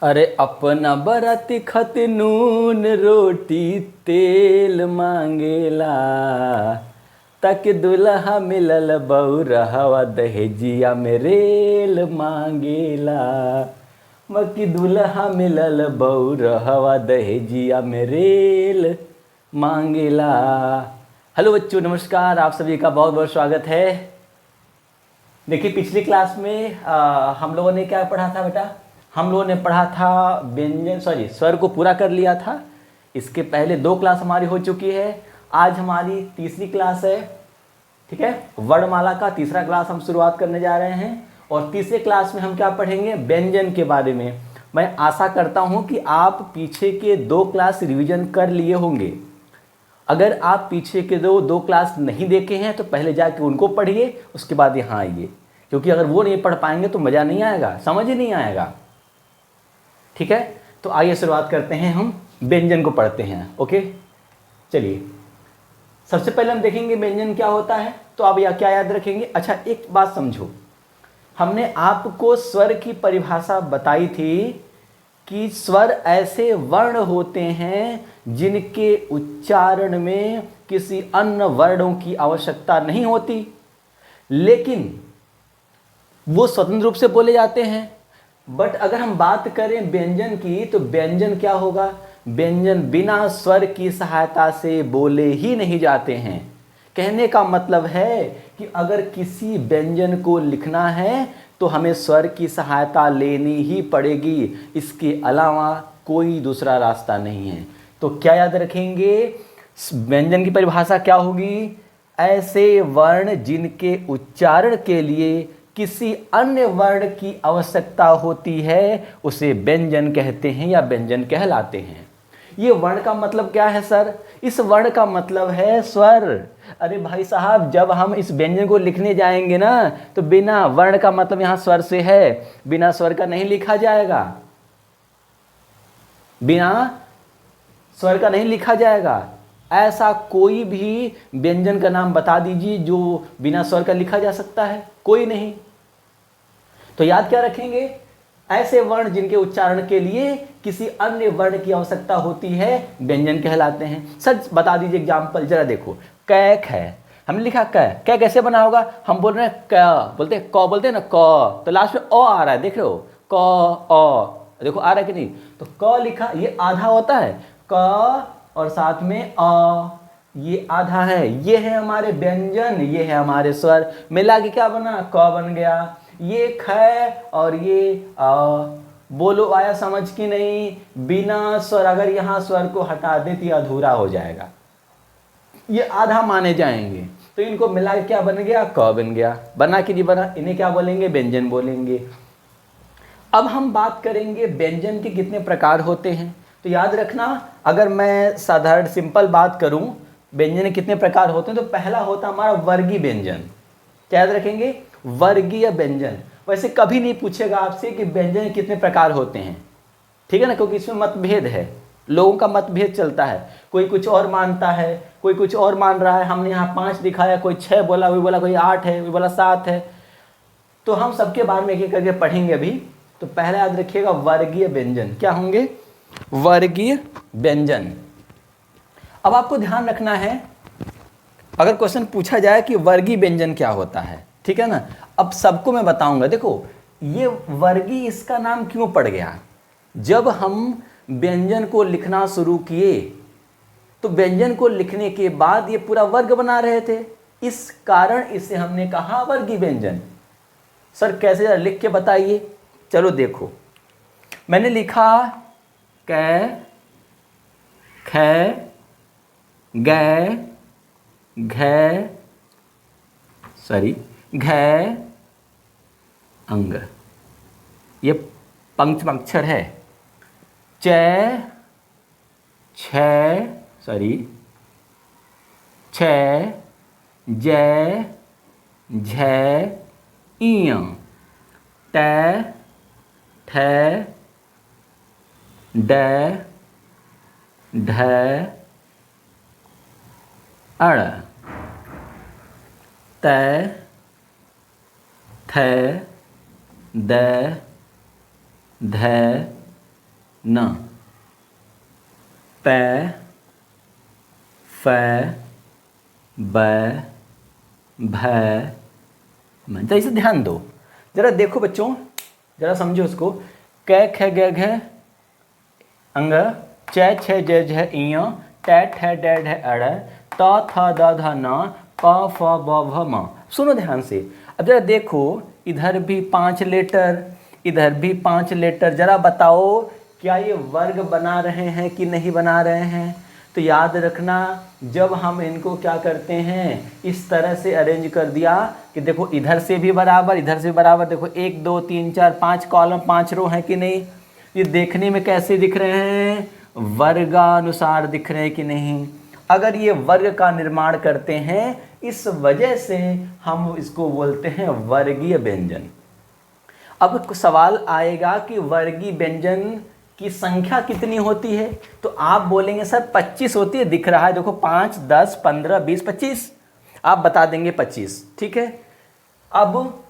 अरे अपना बराती खत नून रोटी तेल मांगेला, तक दुल्हा मिलल बौरहवा दहेजिया में रेल मांगेला। मकी दुल्हा मिलल बौरहवा दहेजिया में रेल मांगेला। हेलो बच्चों, नमस्कार। आप सभी का बहुत बहुत स्वागत है। देखिए, पिछली क्लास में हम लोगों ने क्या पढ़ा था बेटा? हम लोगों ने पढ़ा था स्वर को पूरा कर लिया था। इसके पहले 2 क्लास हमारी हो चुकी है। आज हमारी तीसरी क्लास है। ठीक है, वर्णमाला का तीसरा क्लास हम शुरुआत करने जा रहे हैं। और तीसरे क्लास में हम क्या पढ़ेंगे? व्यंजन के बारे में। मैं आशा करता हूं कि आप पीछे के 2 क्लास रिवीजन कर लिए होंगे। अगर आप पीछे के दो क्लास नहीं देखे हैं तो पहले जाके उनको पढ़िए, उसके बाद यहाँ आइए, क्योंकि अगर वो नहीं पढ़ पाएंगे तो मज़ा नहीं आएगा, समझ ही नहीं आएगा। ठीक है, तो आइए शुरुआत करते हैं। हम व्यंजन को पढ़ते हैं। ओके, चलिए। सबसे पहले हम देखेंगे व्यंजन क्या होता है। तो आप क्या याद रखेंगे? अच्छा, एक बात समझो, हमने आपको स्वर की परिभाषा बताई थी कि स्वर ऐसे वर्ण होते हैं जिनके उच्चारण में किसी अन्य वर्णों की आवश्यकता नहीं होती, लेकिन वो स्वतंत्र रूप से बोले जाते हैं। बट अगर हम बात करें व्यंजन की, तो व्यंजन क्या होगा? व्यंजन बिना स्वर की सहायता से बोले ही नहीं जाते हैं। कहने का मतलब है कि अगर किसी व्यंजन को लिखना है तो हमें स्वर की सहायता लेनी ही पड़ेगी, इसके अलावा कोई दूसरा रास्ता नहीं है। तो क्या याद रखेंगे? व्यंजन की परिभाषा क्या होगी? ऐसे वर्ण जिनके उच्चारण के लिए किसी अन्य वर्ण की आवश्यकता होती है, उसे व्यंजन कहते हैं या व्यंजन कहलाते हैं। ये वर्ण का मतलब क्या है सर? इस वर्ण का मतलब है स्वर। अरे भाई साहब, जब हम इस व्यंजन को लिखने जाएंगे ना, तो बिना वर्ण का मतलब यहां स्वर से है, बिना स्वर का नहीं लिखा जाएगा। बिना स्वर का नहीं लिखा जाएगा। ऐसा कोई भी व्यंजन का नाम बता दीजिए जो बिना स्वर का लिखा जा सकता है? कोई नहीं। तो याद क्या रखेंगे? ऐसे वर्ण जिनके उच्चारण के लिए किसी अन्य वर्ण की आवश्यकता होती है, व्यंजन कहलाते हैं। सच बता दीजिए, एग्जाम्पल जरा देखो। कैक है, हमने लिखा कै। कै कैसे बना होगा? हम बोल रहे हैं क, बोलते हैं क, बोलते हैं ना क, तो लास्ट में अ आ रहा है, देख रहे हो? क अ, देखो आ रहा है कि नहीं? तो क लिखा, ये आधा होता है, क और साथ में अ, ये आधा है। ये है हमारे व्यंजन, ये है हमारे स्वर, मिला के क्या बना? क बन गया। ये ख और ये अ, बोलो आया समझ की नहीं? बिना स्वर, अगर यहां स्वर को हटा दे तो अधूरा हो जाएगा, ये आधा माने जाएंगे। तो इनको मिला के क्या बन गया? क बन गया। बना कि नहीं बना? इन्हें क्या बोलेंगे? व्यंजन बोलेंगे। अब हम बात करेंगे व्यंजन के कितने प्रकार होते हैं। तो याद रखना, अगर मैं साधारण सिंपल बात करूं, व्यंजन के कितने प्रकार होते हैं, तो पहला होता हमारा वर्गीय व्यंजन। क्या याद रखेंगे? वर्गीय व्यंजन। वैसे कभी नहीं पूछेगा आपसे कि व्यंजन कितने प्रकार होते हैं, ठीक है ना, क्योंकि इसमें मतभेद है, लोगों का मतभेद चलता है। कोई कुछ और मानता है, कोई कुछ और मान रहा है। हमने यहाँ 5 दिखाया, कोई 6 बोला, कोई बोला कोई 8 है, कोई बोला 7 है। तो हम सबके बारे में एक एक करके पढ़ेंगे अभी। तो पहला याद रखिएगा, वर्गीय व्यंजन। क्या होंगे? वर्गीय व्यंजन। अब आपको ध्यान रखना है, अगर क्वेश्चन पूछा जाए कि वर्गीय व्यंजन क्या होता है, ठीक है ना, अब सबको मैं बताऊंगा। देखो, ये वर्गीय इसका नाम क्यों पड़ गया? जब हम व्यंजन को लिखना शुरू किए तो व्यंजन को लिखने के बाद ये पूरा वर्ग बना रहे थे, इस कारण इसे हमने कहा वर्गीय व्यंजन। सर कैसे? जरा लिख के बताइए। चलो देखो, मैंने लिखा कै, ख, गै, घै, घै, अंग, ये पंचम अक्षर है। च, छ, छ, जै, झै, इय, टै, ठै, डै, ढै, अड़, तै, थै, दै, धै, न, पै, फै, बै, भै, मैं। तो इसे ध्यान दो, जरा देखो बच्चों, जरा समझो उसको। कै ख ग घ अंग, चै छ ज झ इय, टै ठै डै ढै अड़, त थ द ध न, प फ ब भ म। सुनो ध्यान से। अब जरा देखो, इधर भी 5 लेटर, इधर भी 5 लेटर। जरा बताओ क्या ये वर्ग बना रहे हैं कि नहीं बना रहे हैं? तो याद रखना, जब हम इनको क्या करते हैं, इस तरह से अरेंज कर दिया कि देखो इधर से भी बराबर, इधर से बराबर। देखो 1 2 3 4 5 कॉलम, 5 रो है कि नहीं? ये देखने में कैसे दिख रहे हैं? वर्गानुसार दिख रहे हैं कि नहीं? अगर ये वर्ग का निर्माण करते हैं, इस वजह से हम इसको बोलते हैं वर्गीय व्यंजन। अब सवाल आएगा कि वर्गीय व्यंजन की संख्या कितनी होती है? तो आप बोलेंगे सर 25 होती है, दिख रहा है देखो 5 10 15 20 25, आप बता देंगे 25। ठीक है। अब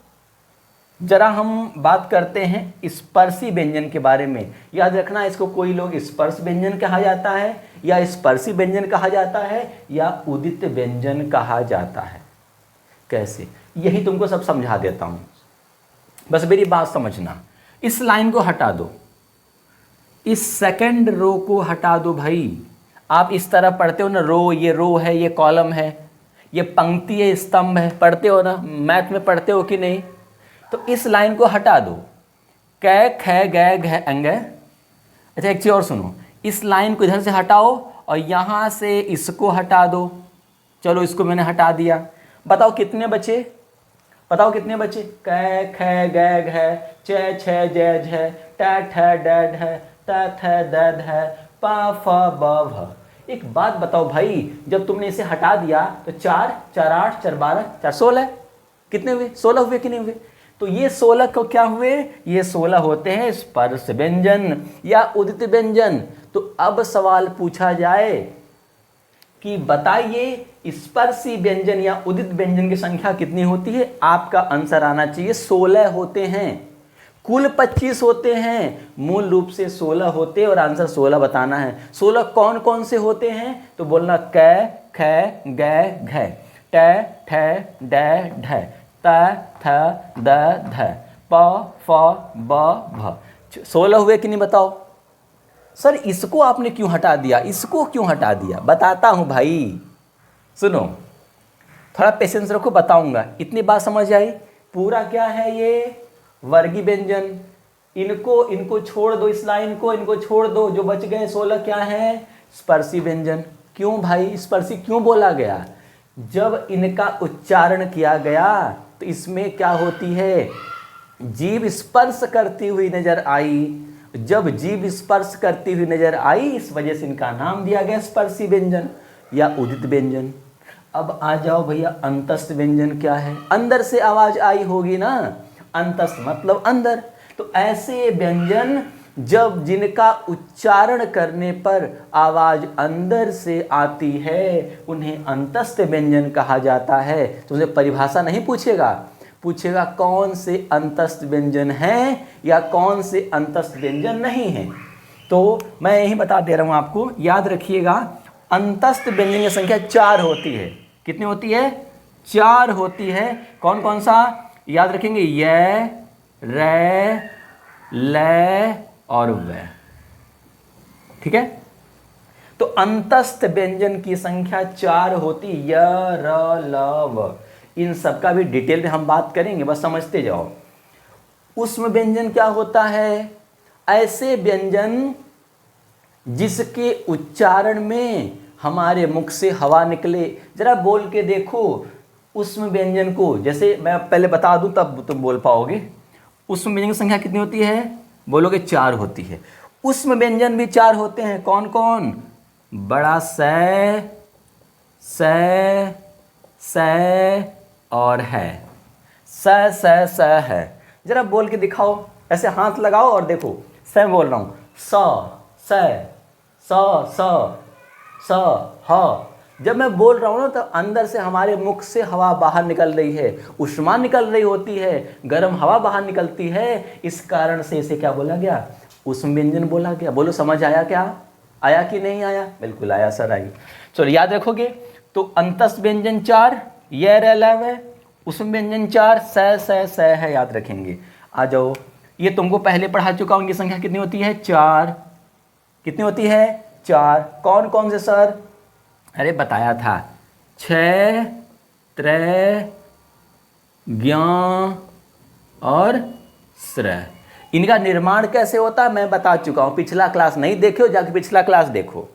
जरा हम बात करते हैं स्पर्शी व्यंजन के बारे में। याद रखना, इसको कोई लोग स्पर्श व्यंजन कहा जाता है, या स्पर्शी व्यंजन कहा जाता है, या उदित व्यंजन कहा जाता है। कैसे, यही तुमको सब समझा देता हूं, बस मेरी बात समझना। इस लाइन को हटा दो, इस सेकंड रो को हटा दो भाई। आप इस तरह पढ़ते हो ना, रो, ये रो है, ये कॉलम है, ये पंक्ति है, स्तंभ है, पढ़ते हो ना, मैथ में पढ़ते हो कि नहीं? तो इस लाइन को हटा दो, कै ख ग घ अंग। अच्छा एक चीज और सुनो, इस लाइन को इधर से हटाओ और यहां से इसको हटा दो। चलो इसको मैंने हटा दिया, बताओ कितने बचे? बताओ कितने बचे? कै ख ग घ च छ ज झ ट ठ ड ढ त थ द ध प फ ब भ। एक बात बताओ भाई, जब तुमने इसे हटा दिया तो 4 4 8 4 12 4 16 कितने हुए? 16 हुए कि नहीं हुए? तो ये 16 को क्या हुए? ये 16 होते हैं स्पर्श व्यंजन या उदित व्यंजन। तो अब सवाल पूछा जाए कि बताइए स्पर्शी व्यंजन या उदित व्यंजन की संख्या कितनी होती है? आपका आंसर आना चाहिए 16 होते हैं। कुल 25 होते हैं, मूल रूप से 16 होते हैं और आंसर 16 बताना है। 16 कौन कौन से होते हैं? तो बोलना कै ख ग घ ट ठ ड ढ त थ द ध प फ ब भ। 16 हुए कि नहीं बताओ? सर इसको आपने क्यों हटा दिया, इसको क्यों हटा दिया? बताता हूं भाई, सुनो, थोड़ा पेशेंस रखो, बताऊंगा। इतनी बात समझ आई? पूरा क्या है ये? वर्गीय व्यंजन। इनको छोड़ दो, इस लाइन को इनको छोड़ दो, जो बच गए 16 क्या है? स्पर्शी व्यंजन। क्यों भाई स्पर्शी क्यों बोला गया? जब इनका उच्चारण किया गया तो इसमें क्या होती है? जीभ स्पर्श करती हुई नजर आई। जब जीभ स्पर्श करती हुई नजर आई, इस वजह से इनका नाम दिया गया स्पर्शी व्यंजन या उदित व्यंजन। अब आ जाओ भैया, अंतस्थ व्यंजन क्या है? अंदर से आवाज आई होगी ना, अंतस्थ मतलब अंदर। तो ऐसे व्यंजन जब जिनका उच्चारण करने पर आवाज अंदर से आती है, उन्हें अंतस्थ व्यंजन कहा जाता है। तो उसे परिभाषा नहीं पूछेगा, पूछेगा कौन से अंतस्थ व्यंजन हैं या कौन से अंतस्थ व्यंजन नहीं हैं। तो मैं यही बता दे रहा हूं आपको, याद रखिएगा, अंतस्थ व्यंजन की संख्या 4 होती है। कितनी होती है? 4 होती है। कौन कौन सा याद रखेंगे? य, रे, ल और व। ठीक है। तो अंतस्थ व्यंजन की संख्या 4 होती, य, र, ल, व। इन सब का भी डिटेल में हम बात करेंगे, बस समझते जाओ। ऊष्म व्यंजन क्या होता है? ऐसे व्यंजन जिसके उच्चारण में हमारे मुख से हवा निकले। जरा बोल के देखो ऊष्म व्यंजन को, जैसे मैं पहले बता दूं तब तुम बोल पाओगे। ऊष्म व्यंजन की संख्या कितनी होती है? बोलोगे 4 होती है। ऊष्म व्यंजन भी 4 होते हैं। कौन कौन? बड़ा स और है। स है। जरा बोल के दिखाओ, ऐसे हाथ लगाओ और देखो, स बोल रहा हूं, स ह। जब मैं बोल रहा हूं ना, तो अंदर से हमारे मुख से हवा बाहर निकल रही है, ऊष्मा निकल रही होती है, गर्म हवा बाहर निकलती है। इस कारण से इसे क्या बोला गया? ऊष्म व्यंजन बोला गया। बोलो समझ आया क्या? आया कि नहीं आया? बिल्कुल आया सर, आई। चलो याद रखोगे। तो अंतस्थ व्यंजन 4 ये रह है, ऊष्म व्यंजन 4 स है, याद रखेंगे। आ जाओ, ये तुमको पहले पढ़ा चुका हूँ। इनकी संख्या कितनी होती है? 4। कितनी होती है? 4। कौन कौन से सर? अरे बताया था, 6 3 ज्ञ और श्र। इनका निर्माण कैसे होता है मैं बता चुका हूँ। पिछला क्लास नहीं देखे हो, जाके पिछला क्लास देखो।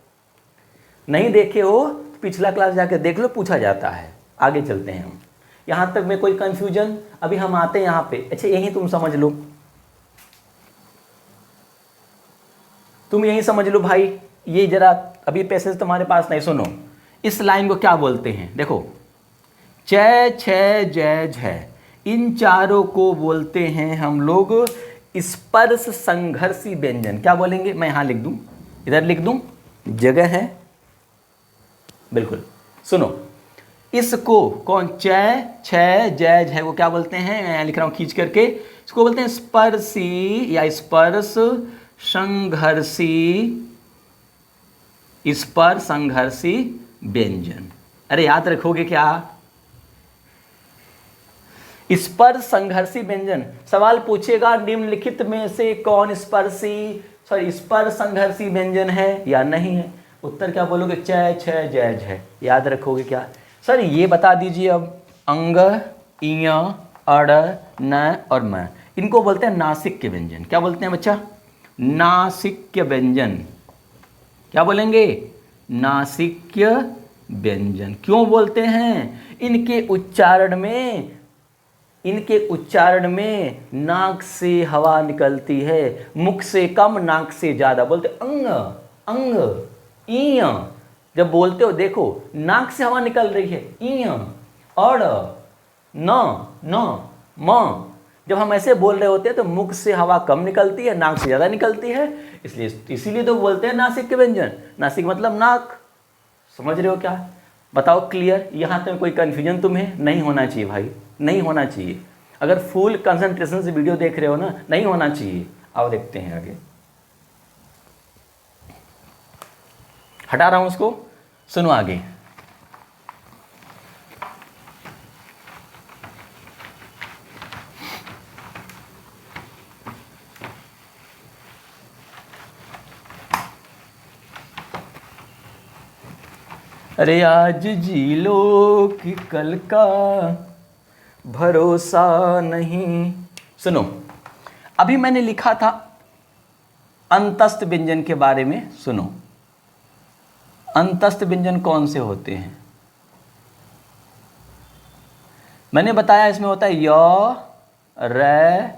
नहीं देखे हो तो पिछला क्लास जाके देख लो, पूछा जाता है। आगे चलते हैं हम। यहाँ तक में कोई कंफ्यूजन? अभी हम आते हैं यहाँ पे। अच्छा यही तुम समझ लो, तुम यही समझ लो भाई। ये जरा अभी पैसेज तुम्हारे पास नहीं, सुनो। इस लाइन को क्या बोलते हैं? देखो, च छ जय झ, इन चारों को बोलते हैं हम लोग स्पर्श संघर्षी व्यंजन। क्या बोलेंगे? मैं यहाँ लिख दूं, इधर लिख दूं, जगह है। बिल्कुल, सुनो। इसको कौन? च छ जय झ को क्या बोलते हैं? मैं यहाँ लिख रहा हूँ खींच करके। इसको बोलते हैं स्पर्शी या स्पर्श संघर्षी, स्पर्श संघर्षी व्यंजन। अरे याद रखोगे क्या? स्पर्श संघर्षी व्यंजन। सवाल पूछेगा निम्नलिखित में से कौन स्पर्श संघर्षी व्यंजन है या नहीं है? उत्तर क्या बोलोगे? च छ जय झ। याद रखोगे क्या? सर ये बता दीजिए अब। अंग, इय, अड़, न और म, इनको बोलते हैं नासिक्य व्यंजन। क्या बोलते हैं बच्चा? नासिक्य व्यंजन। क्या बोलेंगे? नासिक्य व्यंजन। क्यों बोलते हैं? इनके उच्चारण में नाक से हवा निकलती है, मुख से कम, नाक से ज्यादा। बोलते अंग, अंग, ईय। जब बोलते हो देखो, नाक से हवा निकल रही है, ईय, अड़, न, म। जब हम ऐसे बोल रहे होते हैं तो मुख से हवा कम निकलती है, नाक से ज्यादा निकलती है, इसीलिए तो बोलते हैं नासिक व्यंजन। नासिक मतलब नाक। समझ रहे हो क्या? बताओ क्लियर? यहाँ तक कोई कंफ्यूजन तुम्हें नहीं होना चाहिए भाई, नहीं होना चाहिए। अगर फुल कंसंट्रेशन से वीडियो देख रहे हो ना, नहीं होना चाहिए। आओ देखते हैं आगे। हटा रहा हूं उसको, सुनो आगे। अरे आज जी लो कि कल का भरोसा नहीं। सुनो, अभी मैंने लिखा था अंतस्थ व्यंजन के बारे में। सुनो, अंतस्थ व्यंजन कौन से होते हैं? मैंने बताया इसमें होता है य, र,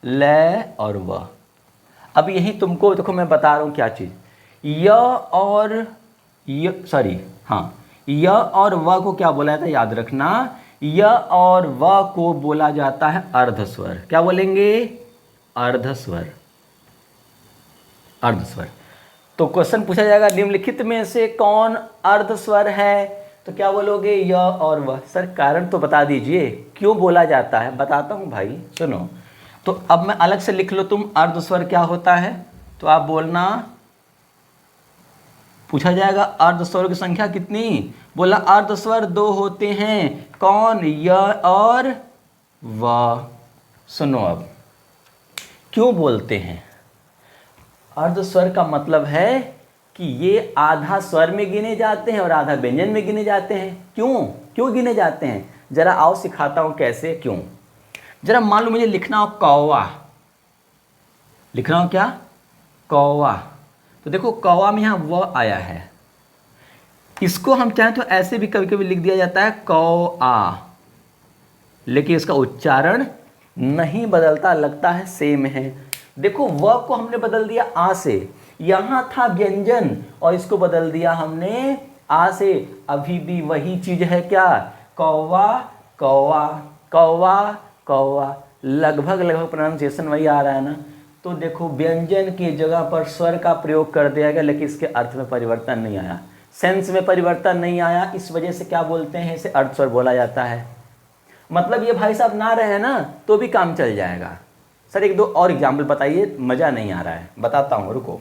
ल और व। अब यही तुमको देखो मैं बता रहा हूं क्या चीज। य और व को क्या बोला जाता है? याद रखना, य और व को बोला जाता है अर्धस्वर। क्या बोलेंगे? अर्धस्वर। अर्धस्वर। तो क्वेश्चन पूछा जाएगा निम्नलिखित में से कौन अर्धस्वर है? तो क्या बोलोगे? य और व। सर कारण तो बता दीजिए, क्यों बोला जाता है? बताता हूं भाई, सुनो। तो अब मैं अलग से लिख लो, तुम अर्धस्वर क्या होता है तो आप बोलना। पूछा जाएगा अर्धस्वरों की संख्या कितनी? बोला अर्धस्वर 2 होते हैं। कौन? य और व। सुनो अब क्यों बोलते हैं? अर्धस्वर का मतलब है कि ये आधा स्वर में गिने जाते हैं और आधा व्यंजन में गिने जाते हैं। क्यों गिने जाते हैं? जरा आओ सिखाता हूं कैसे, क्यों। जरा मान लो मुझे लिखना हो कौवा। लिखना हो क्या? कौवा। तो देखो कौवा में यहाँ व आया है। इसको हम चाहें तो ऐसे भी कभी कभी लिख दिया जाता है कौ-आ, लेकिन इसका उच्चारण नहीं बदलता, लगता है सेम है। देखो व को हमने बदल दिया आ से, यहां था व्यंजन और इसको बदल दिया हमने आ से। अभी भी वही चीज है क्या? कौवा कौवा कौवा कौवा, लगभग प्रोनाउंसिएशन वही आ रहा है ना। तो देखो व्यंजन की जगह पर स्वर का प्रयोग कर दिया गया, लेकिन इसके अर्थ में परिवर्तन नहीं आया, सेंस में परिवर्तन नहीं आया। इस वजह से क्या बोलते हैं? इसे अर्धस्वर बोला जाता है। मतलब ये भाई साहब ना रहे ना तो भी काम चल जाएगा। सर एक दो और एग्जाम्पल बताइए, मज़ा नहीं आ रहा है, बताता हूँ, रुको।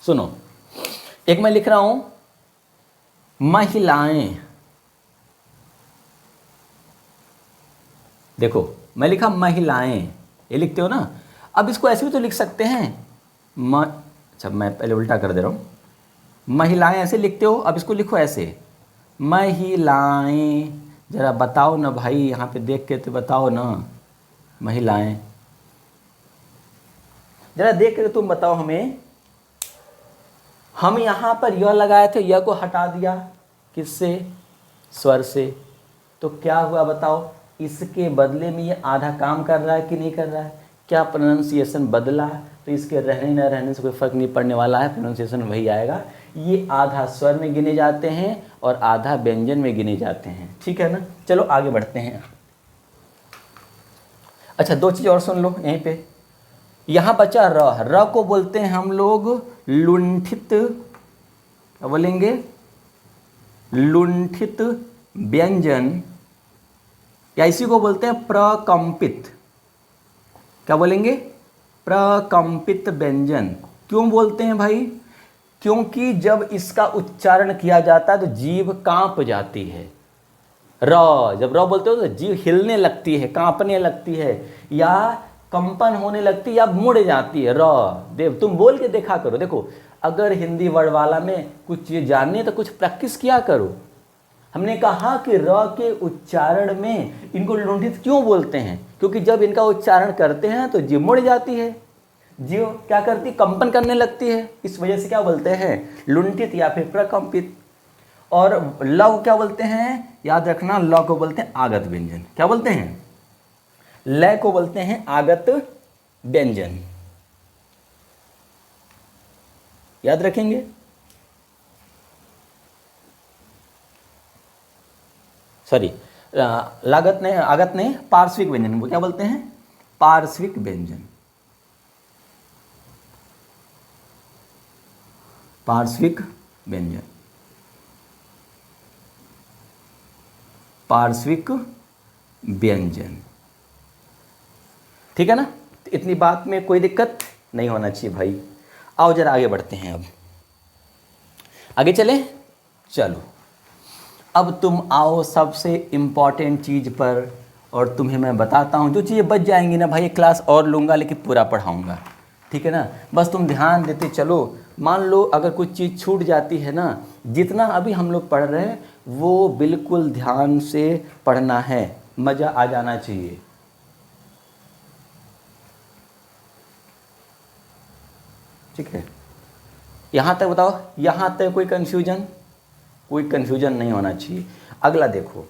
सुनो, एक मैं लिख रहा हूं महिलाएं, देखो मैं लिखा महिलाएं, ये लिखते हो ना। अब इसको ऐसे भी तो लिख सकते हैं, अच्छा मैं पहले उल्टा कर दे रहा हूं, महिलाएं ऐसे लिखते हो, अब इसको लिखो ऐसे महिलाएं। जरा बताओ ना भाई, यहाँ पे देख के तो बताओ ना, महिलाएं जरा देख के तुम बताओ हमें। हम यहाँ पर यह लगाए थे, यह को हटा दिया किससे, स्वर से, तो क्या हुआ बताओ, इसके बदले में ये आधा काम कर रहा है कि नहीं कर रहा है, क्या प्रोनाउंसिएशन बदला, तो इसके रहने न रहने से कोई फ़र्क नहीं पड़ने वाला है, प्रोनाउंसिएशन वही आएगा। ये आधा स्वर में गिने जाते हैं और आधा व्यंजन में गिने जाते हैं, ठीक है ना। चलो आगे बढ़ते हैं। अच्छा दो चीज़ और सुन लो यहीं पे, यहाँ बचा र को बोलते हैं हम लोग लुंठित, क्या बोलेंगे, लुंठित व्यंजन, या इसी को बोलते हैं प्रकंपित, क्या बोलेंगे, प्रकंपित व्यंजन। क्यों बोलते हैं भाई, क्योंकि जब इसका उच्चारण किया जाता है तो जीभ कांप जाती है। जब र बोलते हो तो जीभ हिलने लगती है, कांपने लगती है, या कंपन होने लगती है, या मुड़ जाती है। देव तुम बोल के देखा करो, देखो अगर हिंदी वर्डवाला में कुछ चीज़ जाननी है तो कुछ प्रैक्टिस किया करो। हमने कहा कि र के उच्चारण में इनको लुंठित क्यों बोलते हैं, क्योंकि जब इनका उच्चारण करते हैं तो जीभ मुड़ जाती है, जीभ क्या करती, कंपन करने लगती है, इस वजह से क्या बोलते हैं, लुंठित या फिर प्रकंपित। और ल को क्या बोलते हैं, याद रखना, ल को बोलते हैं आगत व्यंजन, क्या बोलते हैं, लय को बोलते हैं आगत व्यंजन, याद रखेंगे। सॉरी, लागत ने आगत ने पार्श्विक व्यंजन को क्या बोलते हैं, पार्श्विक व्यंजन, पार्श्विक व्यंजन, पार्श्विक व्यंजन, ठीक है ना। तो इतनी बात में कोई दिक्कत नहीं होना चाहिए भाई। आओ जरा आगे बढ़ते हैं, अब आगे चलें, चलो अब तुम आओ सबसे इम्पॉर्टेंट चीज़ पर, और तुम्हें मैं बताता हूँ, जो चीज़ें बच जाएंगी ना भाई, एक क्लास और लूँगा लेकिन पूरा पढ़ाऊँगा, ठीक है ना। बस तुम ध्यान देते चलो। मान लो अगर कुछ चीज़ छूट जाती है ना, जितना अभी हम लोग पढ़ रहे हैं वो बिल्कुल ध्यान से पढ़ना है, मज़ा आ जाना चाहिए। ठीक है, यहाँ तक बताओ, यहाँ तक कोई कन्फ्यूजन, कोई कन्फ्यूजन नहीं होना चाहिए। अगला देखो,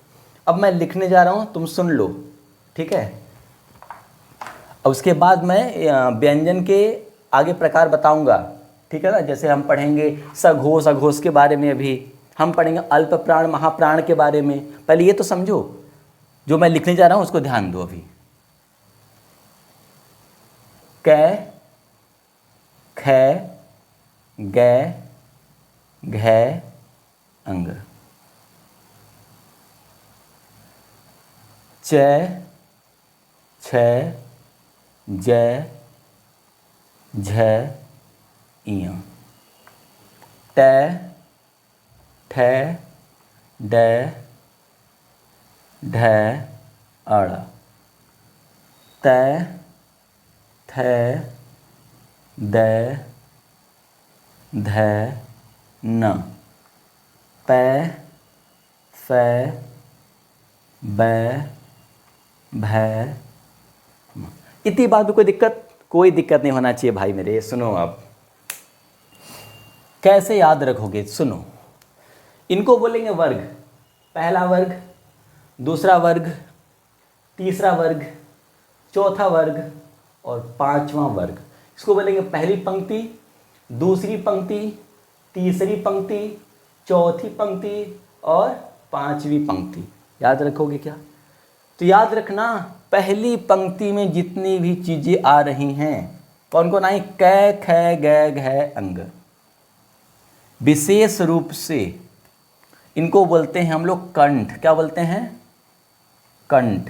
अब मैं लिखने जा रहा हूँ, तुम सुन लो, ठीक है। अब उसके बाद मैं व्यंजन के आगे प्रकार बताऊंगा, ठीक है ना। जैसे हम पढ़ेंगे सघोष अघोष के बारे में, अभी हम पढ़ेंगे अल्प प्राण महाप्राण के बारे में। पहले ये तो समझो, जो मैं लिखने जा रहा हूँ उसको ध्यान दो। अभी कै ख ग घ अंग, च छ ज झ इय, ट ठ ड ढ अड़, त थ द ध न, प फ ब भ म। इतनी बात में कोई दिक्कत नहीं होना चाहिए भाई मेरे। सुनो, अब कैसे याद रखोगे, सुनो। इनको बोलेंगे वर्ग, पहला वर्ग, दूसरा वर्ग, तीसरा वर्ग, चौथा वर्ग और पांचवा वर्ग। इसको बोलेंगे पहली पंक्ति, दूसरी पंक्ति, तीसरी पंक्ति, चौथी पंक्ति और पांचवी पंक्ति। याद रखोगे क्या? तो याद रखना, पहली पंक्ति में जितनी भी चीज़ें आ रही हैं, कौन कौन आई, क ख ग घ अंग। विशेष रूप से इनको बोलते हैं हम लोग कंठ। क्या बोलते हैं? कंठ।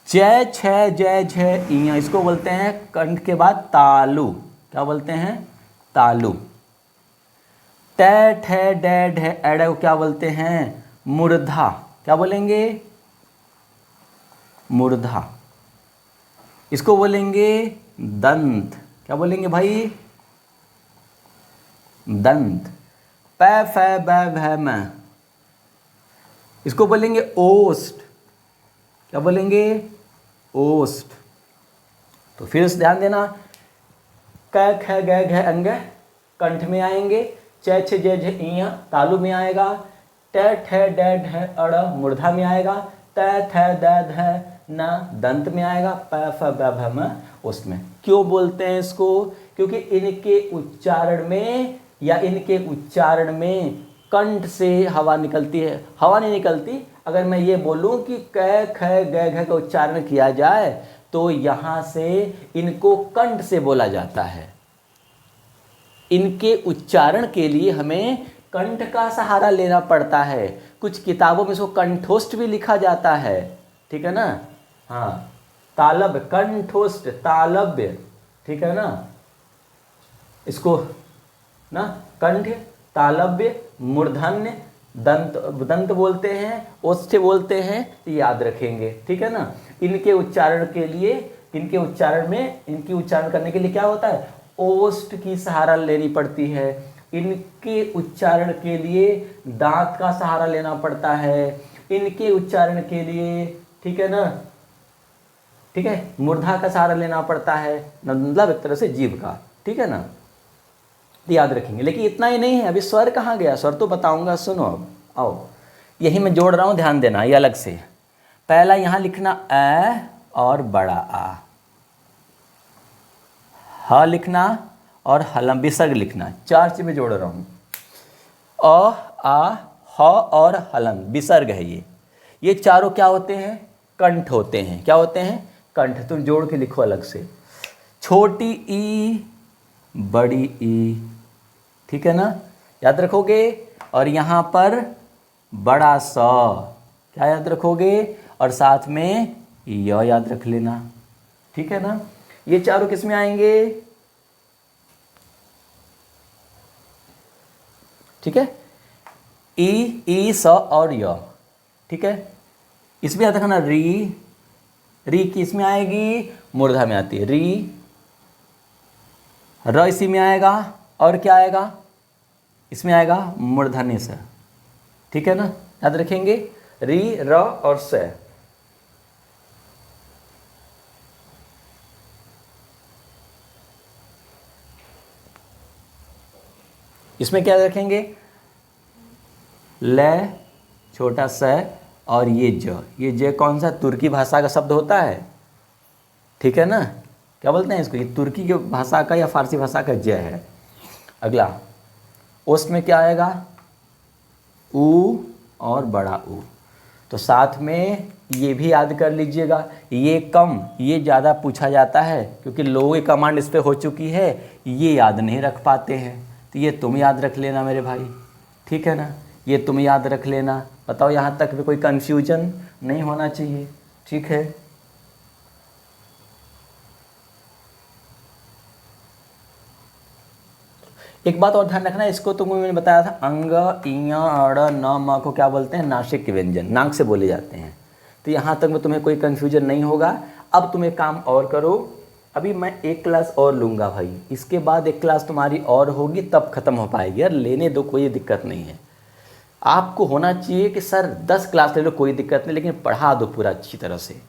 जय छय जय झय इया, इसको बोलते हैं कंठ के बाद तालु। क्या बोलते हैं? तालु। ट ठ ड ढ एड़ को क्या बोलते हैं? मूर्धा। क्या बोलेंगे? मूर्धा। इसको बोलेंगे दंत। क्या बोलेंगे भाई? दंत। प फ ब भ म, इसको बोलेंगे ओष्ठ। क्या बोलेंगे? ओष्ठ। तो फिर से ध्यान देना, क ख ग घ अंग कंठ में आएंगे, च छ ज झ इया तालु में आएगा, ट ठ ड ढ अड़ मूर्धा में आएगा, त थ द ध न दंत में आएगा, प फ ब भ म ओष्ठ में। क्यों बोलते हैं इसको? क्योंकि इनके उच्चारण में कंठ से हवा निकलती है। हवा नहीं निकलती, अगर मैं ये बोलूं कि क ख ग घ का उच्चारण किया जाए तो यहाँ से इनको कंठ से बोला जाता है। इनके उच्चारण के लिए हमें कंठ का सहारा लेना पड़ता है। कुछ किताबों में इसको कंठोष्ठ भी लिखा जाता है, ठीक है ना? हाँ, तालब, कंठोष्ठ, तालव्य, ठीक है ना? इसको ना कंठ, तालव्य, मूर्धन्य, दंत बोलते हैं, ओष्ठ बोलते हैं, याद रखेंगे, ठीक है ना? इनके उच्चारण करने के लिए क्या होता है? ओष्ठ की सहारा लेनी पड़ती है। इनके उच्चारण के लिए दांत का सहारा लेना पड़ता है। इनके उच्चारण के लिए, ठीक है ना, ठीक है, मूर्धा का सहारा लेना पड़ता है, मतलब एक तरह से जीभ का, ठीक है ना? याद रखेंगे। लेकिन इतना ही नहीं है, अभी स्वर कहाँ गया? स्वर तो बताऊंगा, सुनो अब आओ, यही मैं जोड़ रहा हूँ, ध्यान देना, ये अलग से। पहला यहाँ लिखना अ और बड़ा आ, ह लिखना और हलम विसर्ग लिखना, 4 चीज में जोड़ रहा हूँ। अ आ ह और हलन विसर्ग है ये चारों क्या होते हैं? कंठ होते हैं। क्या होते हैं? कंठ। तुम जोड़ के लिखो अलग से, छोटी ई बड़ी ई, ठीक है ना? याद रखोगे। और यहाँ पर बड़ा स, क्या याद रखोगे? और साथ में य याद रख लेना, ठीक है ना? ये चारों किस में आएंगे? ठीक है, ई स और य, ठीक है? इसमें याद रखना री किस में आएगी? मूर्धा में आती है री। र इसी में आएगा, और क्या आएगा? इसमें आएगा मूर्धन्य स, ठीक है ना? याद रखेंगे, री, र और स। इसमें क्या रखेंगे? ल, छोटा स और ये ज कौन सा? तुर्की भाषा का शब्द होता है, ठीक है ना? क्या बोलते हैं इसको? ये तुर्की की भाषा का या फारसी भाषा का ज है। अगला ओष्ठ में क्या आएगा? ऊ और बड़ा ऊ। तो साथ में ये भी याद कर लीजिएगा, ये कम ये ज़्यादा पूछा जाता है क्योंकि लोगों की कमांड इस पर हो चुकी है, ये याद नहीं रख पाते हैं। तो ये तुम याद रख लेना मेरे भाई, ठीक है ना? ये तुम याद रख लेना। बताओ, यहाँ तक भी कोई कन्फ्यूजन नहीं होना चाहिए, ठीक है? एक बात और ध्यान रखना, इसको तो मैंने बताया था, अंग, इया, अड़, न, म को क्या बोलते हैं? नासिक के व्यंजन, नाक से बोले जाते हैं। तो यहाँ तक में तुम्हें कोई कन्फ्यूजन नहीं होगा। अब तुम एक काम और करो, अभी मैं एक क्लास और लूँगा भाई, इसके बाद एक क्लास तुम्हारी और होगी, तब ख़त्म हो पाएगी। यार लेने दो, कोई दिक्कत नहीं है। आपको होना चाहिए कि सर 10 क्लास ले लो, कोई दिक्कत नहीं, लेकिन पढ़ा दो पूरा अच्छी तरह से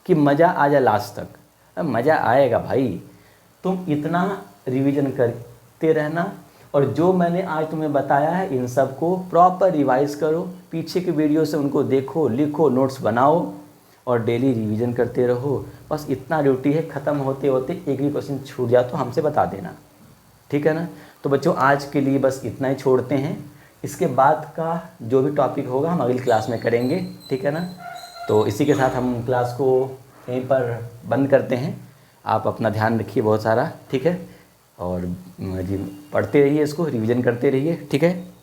कि मज़ा आ जाए लास्ट तक। मज़ा आएगा भाई, तुम इतना रिवीजन करते रहना। और जो मैंने आज तुम्हें बताया है, इन सब को प्रॉपर रिवाइज करो, पीछे के वीडियो से उनको देखो, लिखो, नोट्स बनाओ और डेली रिवीजन करते रहो। बस इतना ड्यूटी है, ख़त्म होते होते एक भी क्वेश्चन छूट जाए तो हमसे बता देना, ठीक है ना? तो बच्चों, आज के लिए बस इतना ही छोड़ते हैं। इसके बाद का जो भी टॉपिक होगा हम अगली क्लास में करेंगे, ठीक है ना? तो इसी के साथ हम क्लास को यहीं पर बंद करते हैं। आप अपना ध्यान रखिए बहुत सारा, ठीक है? और जी पढ़ते रहिए, इसको रिवीजन करते रहिए, ठीक है।